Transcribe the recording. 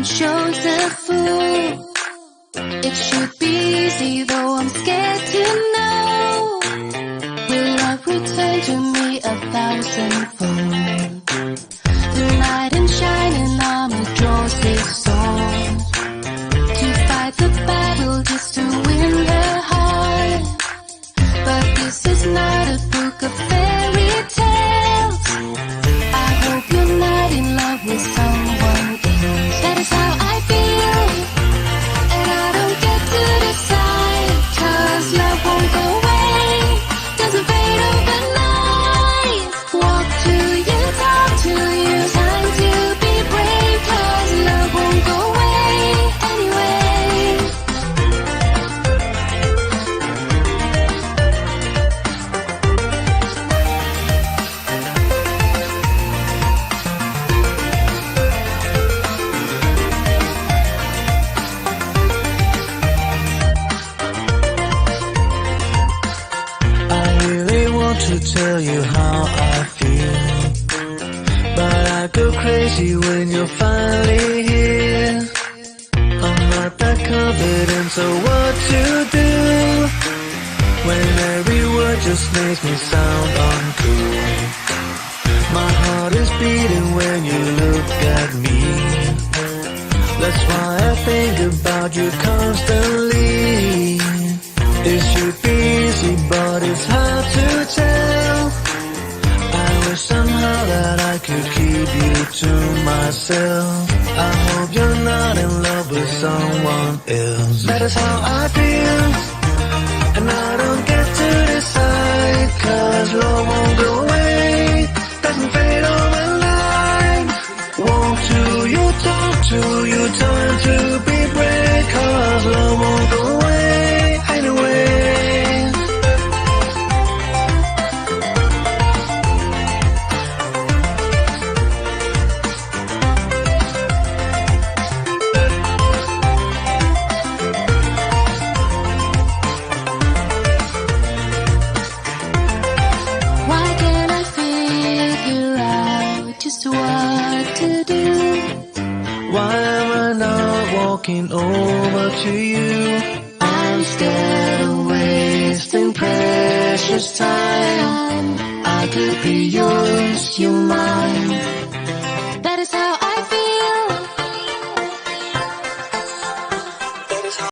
shows a fool. It should be easy, though I'm scared to know. Will love return to me 1,000-fold? The knight in shining armor draws his sword to fight the battle just to win her heart. But this is not a book of fairy tales. I hope you're not in love with someone else. That is how I feel, and I don't get to decide, 'cause love won't go away, doesn't fade overnight. Walk to you, talk to you, time to be brave, 'cause love won't go away anyway. I really want to tell you how I feel, but I go crazy when you're finally here. I'm not that confident, so what to do when every word just makes me sound uncool? My heart is beating when you look at me. That's why I think about you constantly. It should be easy, but it's hard to tell. I wish somehow that I could keep you to myself. I hope you're not in love with someone else. That is how I feel, and I don't get to decide, 'cause love won't go away, doesn't fade overnight. Walk to you, talk to you, time to be brave, 'cause love won't go away anyway. Why can't I figure out just what to do? Why am I not walking over to you? I'm scared of wasting precious time. I could be yours, you're mine.